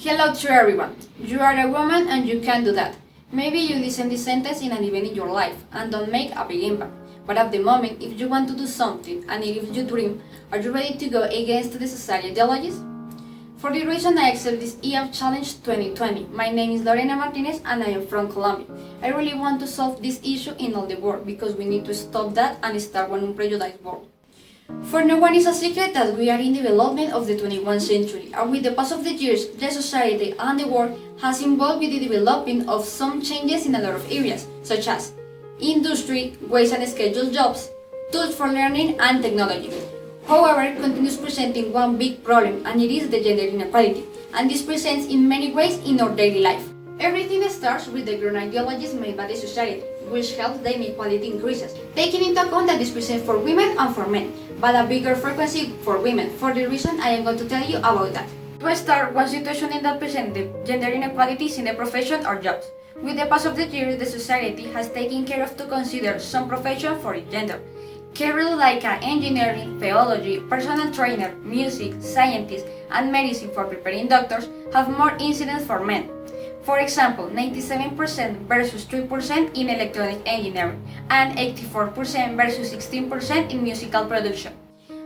Hello to everyone. You are a woman and you can do that. Maybe you listen this sentence in an event in your life and don't make a big impact. But at the moment, if you want to do something and it is your dream, are you ready to go against the society ideologies? For the reason I accept this EF Challenge 2020. My name is Lorena Martínez and I am from Colombia. I really want to solve this issue in all the world because we need to stop that and start one unprejudiced world. For no one is a secret that we are in the development of the 21st century, and with the pass of the years, the society and the world has involved with the development of some changes in a lot of areas, such as industry, ways and scheduled jobs, tools for learning, and technology. However, continues presenting one big problem, and it is the gender inequality, and this presents in many ways in our daily life. Everything starts with the grown ideologies made by the society, which helps the inequality increases, taking into account that this presents for women and for men, but a bigger frequency for women, for the reason I am going to tell you about that. To start, one situation in that presents the gender inequalities in the profession or jobs. With the pass of the years, the society has taken care of to consider some profession for each gender. Careers like engineering, theology, personal trainer, music, scientist, and medicine for preparing doctors have more incidence for men. For example, 97% versus 3% in electronic engineering, and 84% versus 16% in musical production.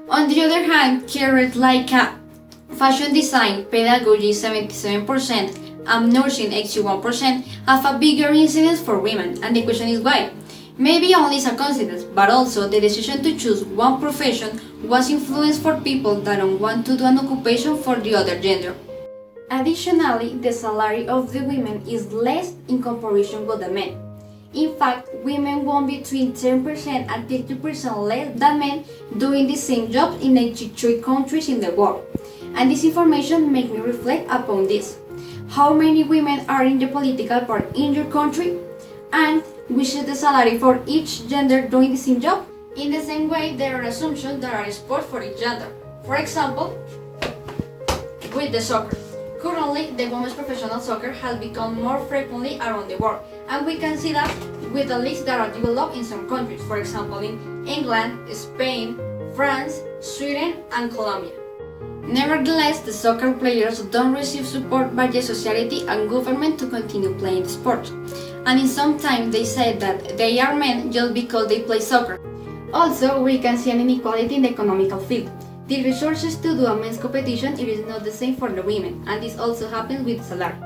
On the other hand, careers like fashion design, pedagogy 77%, and nursing 81% have a bigger incidence for women, and the question is why? Maybe only is a coincidence, but also the decision to choose one profession was influenced for people that don't want to do an occupation for the other gender. Additionally, the salary of the women is less in comparison with the men. In fact, women won between 10% and 30% less than men doing the same job in 83 countries in the world. And this information makes me reflect upon this. How many women are in the political part in your country? And which is the salary for each gender doing the same job? In the same way, there are assumptions that are sports for each gender. For example, with the soccer. Currently, the women's professional soccer has become more frequently around the world, and we can see that with the leagues that are developed in some countries, for example in England, Spain, France, Sweden, and Colombia. Nevertheless, the soccer players don't receive support by the society and government to continue playing the sport, and in some time they say that they are men just because they play soccer. Also, we can see an inequality in the economical field. The resources to do a men's competition it is not the same for the women, and this also happens with salary.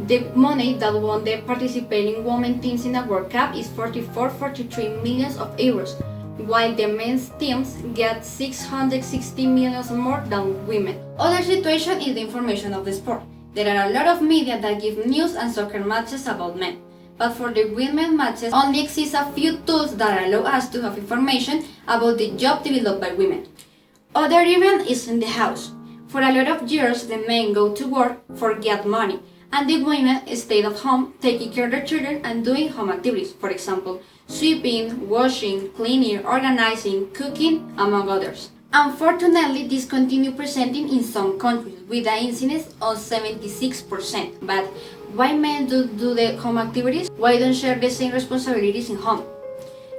The money that won the participating women teams in a World Cup is 43 million euros, while the men's teams get 660 million more than women. Other situation is the information of the sport. There are a lot of media that give news and soccer matches about men, but for the women matches only exist a few tools that allow us to have information about the job developed by women. Other event is in the house. For a lot of years, the men go to work for get money, and the women stay at home taking care of their children and doing home activities, for example, sweeping, washing, cleaning, organizing, cooking, among others. Unfortunately, this continues presenting in some countries with an incidence of 76%. But why men do the home activities? Why don't share the same responsibilities in home?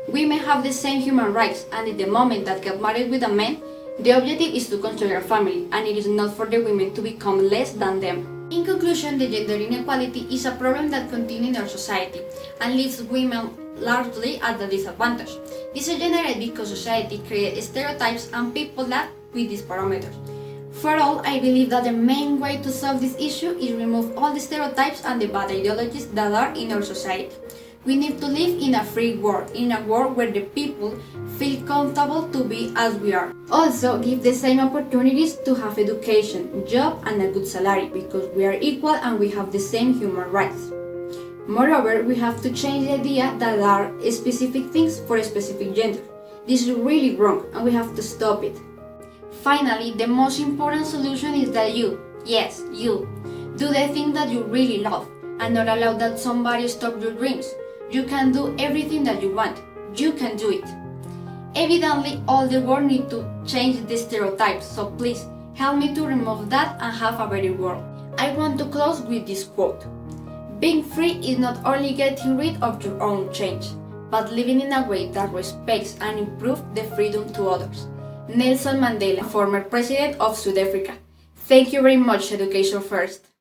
Women have the same human rights, and at the moment that get married with a man, the objective is to control their family, and it is not for the women to become less than them. In conclusion, the gender inequality is a problem that continues in our society and leaves women largely at a disadvantage. This is generated because society creates stereotypes and people lack with these parameters. For all, I believe that the main way to solve this issue is remove all the stereotypes and the bad ideologies that are in our society. We need to live in a free world, in a world where the people feel comfortable to be as we are. Also, give the same opportunities to have education, job, and a good salary because we are equal and we have the same human rights. Moreover, we have to change the idea that there are specific things for a specific gender. This is really wrong and we have to stop it. Finally, the most important solution is that you, yes, you, do the thing that you really love and not allow that somebody stop your dreams. You can do everything that you want. You can do it. Evidently, all the world needs to change the stereotypes, so please help me to remove that and have a better world. I want to close with this quote. Being free is not only getting rid of your own change, but living in a way that respects and improves the freedom to others. Nelson Mandela, former president of South Africa. Thank you very much, Education First.